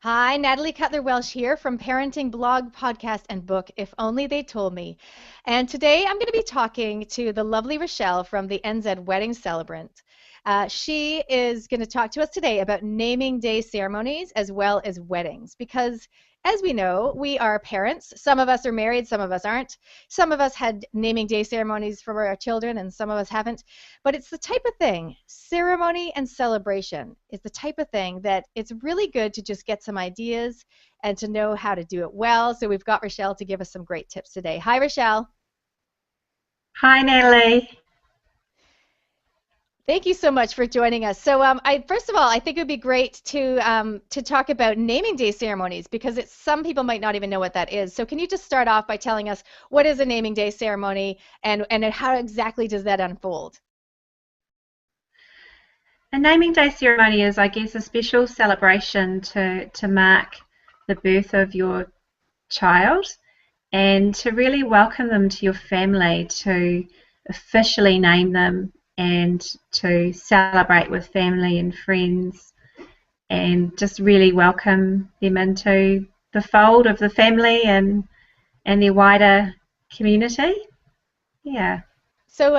Hi, Natalie Cutler-Welsh here from parenting blog, podcast, and book, If Only They Told Me. And today I'm going to be talking to the lovely Rochelle from the NZ Wedding Celebrant. She is going to talk to us today about naming day ceremonies as well as weddings because, as we know, we are parents. Some of us are married, some of us aren't. Some of us had naming day ceremonies for our children, and some of us haven't. But it's the type of thing, ceremony and celebration is the type of thing that it's really good to just get some ideas and to know how to do it well. So we've got Rochelle to give us some great tips today. Hi, Rochelle. Hi, Natalie. Thank you so much for joining us. So, first of all, I think it would be great to talk about naming day ceremonies because some people might not even know what that is. So, can you just start off by telling us what is a naming day ceremony and how exactly does that unfold? A naming day ceremony is, I guess, a special celebration to mark the birth of your child and to really welcome them to your family, to officially name them and to celebrate with family and friends and just really welcome them into the fold of the family and their wider community. Yeah. So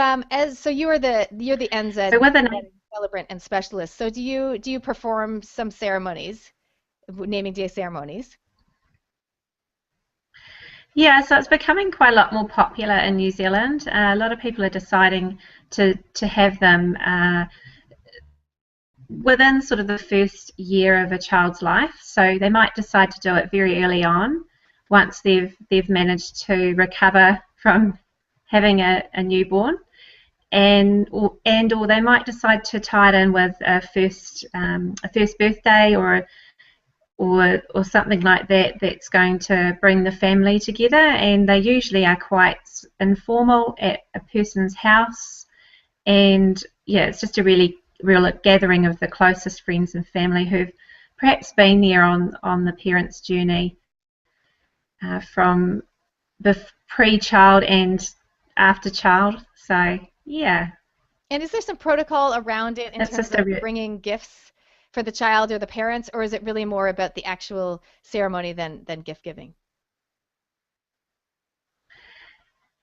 you're the NZ So with a wedding celebrant and specialist. So do you perform some ceremonies, naming day ceremonies? Yeah, so it's becoming quite a lot more popular in New Zealand. A lot of people are deciding to have them within sort of the first year of a child's life. So they might decide to do it very early on, once they've managed to recover from having a newborn, and or they might decide to tie it in with a first birthday or something like that that's going to bring the family together, and they usually are quite informal at a person's house, and yeah, it's just a really real gathering of the closest friends and family who've perhaps been there on the parent's journey from the pre-child and after child. So yeah, And is there some protocol around it in it's terms just of bringing gifts for the child or the parents, or is it really more about the actual ceremony than gift giving?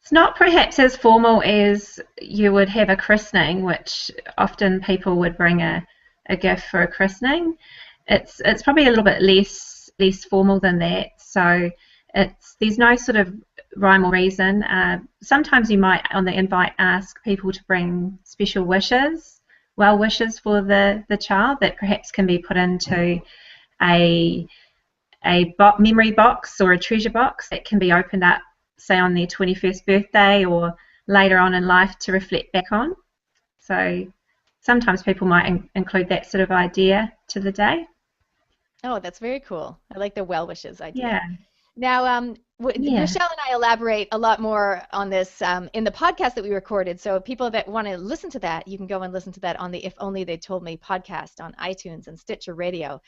it's not perhaps as formal as you would have a christening, which often people would bring a gift for a christening. It's probably a little bit less formal than that. So there's no sort of rhyme or reason. Sometimes you might on the invite ask people to bring special wishes, well wishes for the child that perhaps can be put into a memory box or a treasure box that can be opened up, say on their 21st birthday or later on in life to reflect back on. So sometimes people might include that sort of idea to the day. Oh, that's very cool. I like the well wishes idea. Yeah, Now, yeah. Rochelle and I elaborate a lot more on this in the podcast that we recorded. So people that want to listen to that, you can go and listen to that on the If Only They Told Me podcast on iTunes and Stitcher Radio.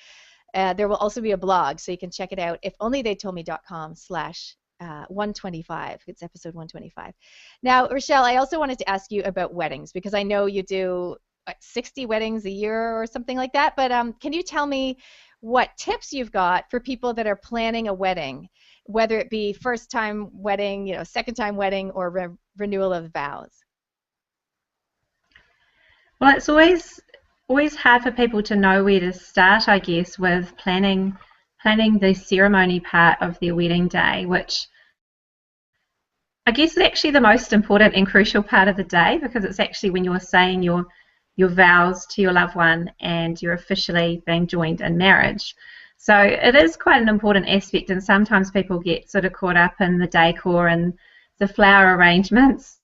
There will also be a blog, so you can check it out, ifonlytheytoldme.com/125. It's episode 125. Now, Rochelle, I also wanted to ask you about weddings because I know you do 60 weddings a year or something like that. But can you tell me what tips you've got for people that are planning a wedding, whether it be first time wedding, second time wedding, or renewal of vows? Well, it's always hard for people to know where to start, I guess, with planning the ceremony part of their wedding day, which I guess is actually the most important and crucial part of the day because it's actually when you're saying your vows to your loved one and you're officially being joined in marriage. So it is quite an important aspect, and sometimes people get sort of caught up in the decor and the flower arrangements.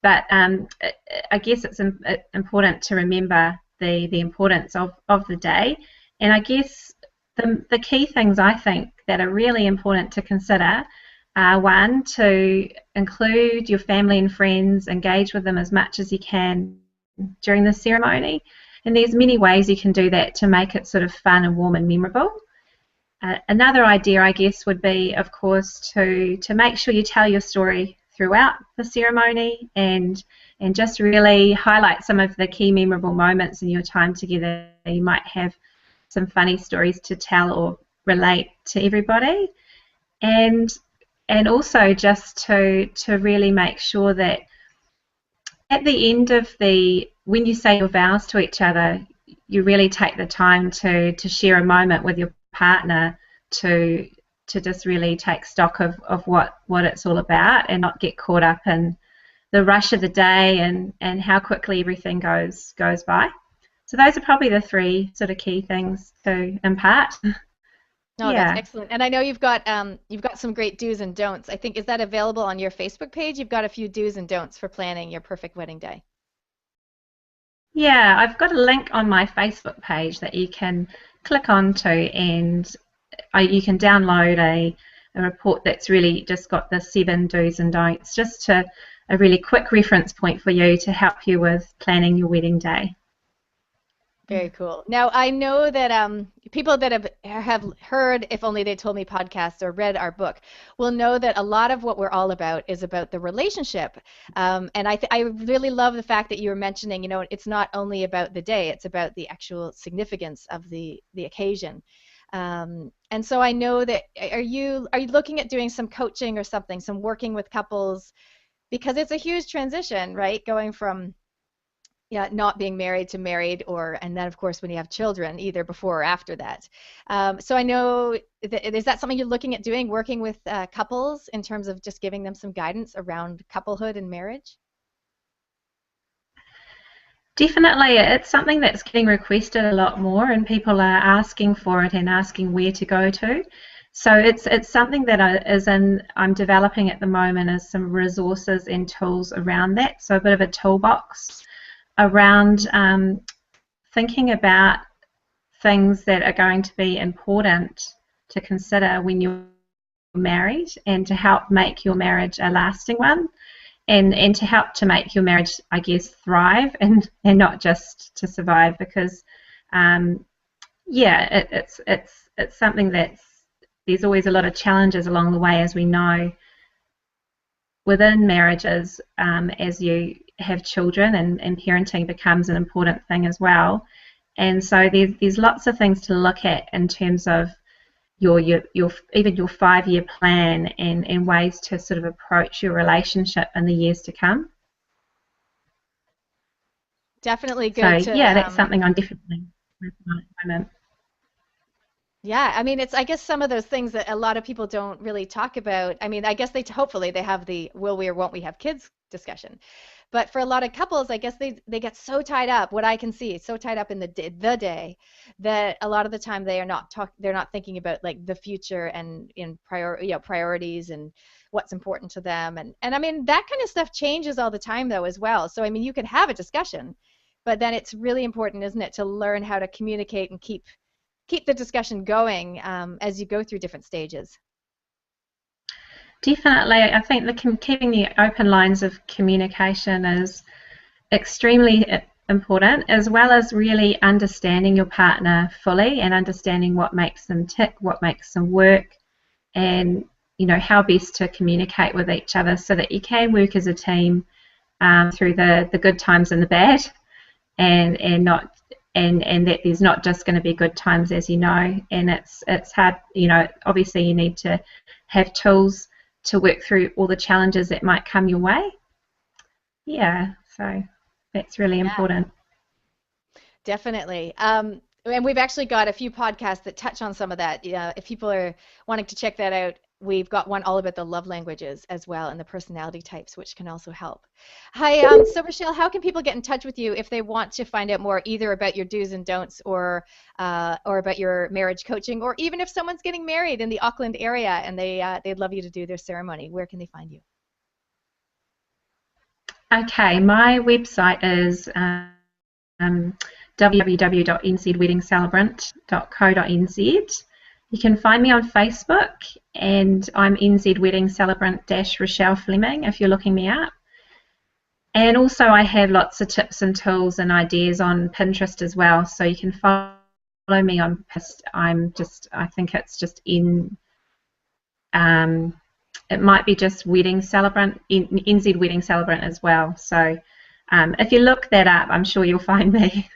But I guess it's important to remember the importance of the day. And I guess the key things I think that are really important to consider are one, to include your family and friends, engage with them as much as you can during the ceremony. And there's many ways you can do that to make it sort of fun and warm and memorable. Another idea, I guess, would be, of course, to make sure you tell your story throughout the ceremony and just really highlight some of the key memorable moments in your time together. You might have some funny stories to tell or relate to everybody, and also just to really make sure that at the end of when you say your vows to each other, you really take the time to share a moment with your partner to just really take stock of what it's all about, and not get caught up in the rush of the day and how quickly everything goes by. So those are probably the three sort of key things to impart. No, that's Yeah. excellent. And I know you've got some great do's and don'ts. I think, is that available on your Facebook page? You've got a few do's and don'ts for planning your perfect wedding day. Yeah, I've got a link on my Facebook page that you can click onto, and you can download a report that's really just got the 7 do's and don'ts, just a really quick reference point for you to help you with planning your wedding day. Very cool. Now, I know that people that have heard If Only They Told Me podcast or read our book will know that a lot of what we're all about is about the relationship. And I really love the fact that you were mentioning, it's not only about the day, it's about the actual significance of the occasion. And so I know that are you looking at doing some coaching or something, some working with couples, because it's a huge transition, right? Going from not being married to married, and then of course when you have children, either before or after that. So I know is that something you're looking at doing, working with couples in terms of just giving them some guidance around couplehood and marriage? Definitely, it's something that's getting requested a lot more, and people are asking for it and asking where to go to. So it's something that I'm developing at the moment, as some resources and tools around that. So a bit of a toolbox around thinking about things that are going to be important to consider when you're married, and to help make your marriage a lasting one, and to help to make your marriage, I guess, thrive, and not just to survive, because it's something there's always a lot of challenges along the way, as we know, within marriages, as you have children, and parenting becomes an important thing as well. And so there's lots of things to look at in terms of your even your 5-year plan, and ways to sort of approach your relationship in the years to come. Definitely So good to yeah, that's something I'm definitely working on at the moment. yeah, I mean, it's, I guess, some of those things that a lot of people don't really talk about. I mean, I guess hopefully they have the will we or won't we have kids discussion. But for a lot of couples, I guess they get so tied up, what I can see, so tied up in the day, that a lot of the time they're not thinking about like the future and in priorities and what's important to them. And I mean, that kind of stuff changes all the time though as well. So I mean, you could have a discussion, but then it's really important, isn't it, to learn how to communicate and keep the discussion going as you go through different stages. Definitely, I think keeping the open lines of communication is extremely important, as well as really understanding your partner fully, and understanding what makes them tick, what makes them work, and how best to communicate with each other so that you can work as a team through the good times and the bad, and not and that there's not just going to be good times, as you know. And it's hard, obviously you need to have tools to work through all the challenges that might come your way. Yeah, so that's really Yeah, important. definitely. And we've actually got a few podcasts that touch on some of that. Yeah, if people are wanting to check that out, we've got one all about the love languages as well, and the personality types, which can also help. Hi, so Rochelle, how can people get in touch with you if they want to find out more, either about your do's and don'ts, or about your marriage coaching, or even if someone's getting married in the Auckland area and they'd love you to do their ceremony? Where can they find you? Okay, my website is www.nzweddingcelebrant.co.nz. You can find me on Facebook, and I'm NZ Wedding Celebrant Rochelle Fleming if you're looking me up. And also I have lots of tips and tools and ideas on Pinterest as well, so you can follow me on Pinterest. I think it's just it might be just Wedding Celebrant, NZ Wedding Celebrant as well. So if you look that up, I'm sure you'll find me.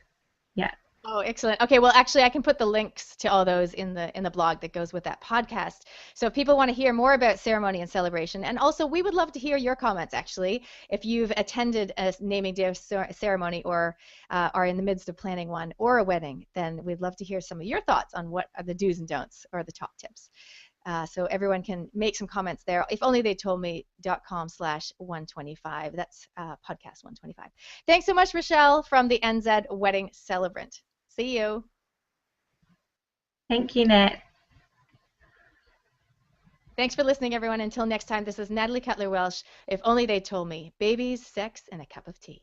Yeah. Oh, excellent. Okay, well, actually, I can put the links to all those in the blog that goes with that podcast. So if people want to hear more about ceremony and celebration, and also we would love to hear your comments. Actually, if you've attended a naming day ceremony or are in the midst of planning one or a wedding, then we'd love to hear some of your thoughts on what are the do's and don'ts or the top tips. So everyone can make some comments there. If only they told me.com/125. That's podcast 125. Thanks so much, Rochelle, from the NZ Wedding Celebrant. See you. Thank you, Nat. Thanks for listening, everyone. Until next time, this is Natalie Cutler Welsh. If only they told me babies, sex, and a cup of tea.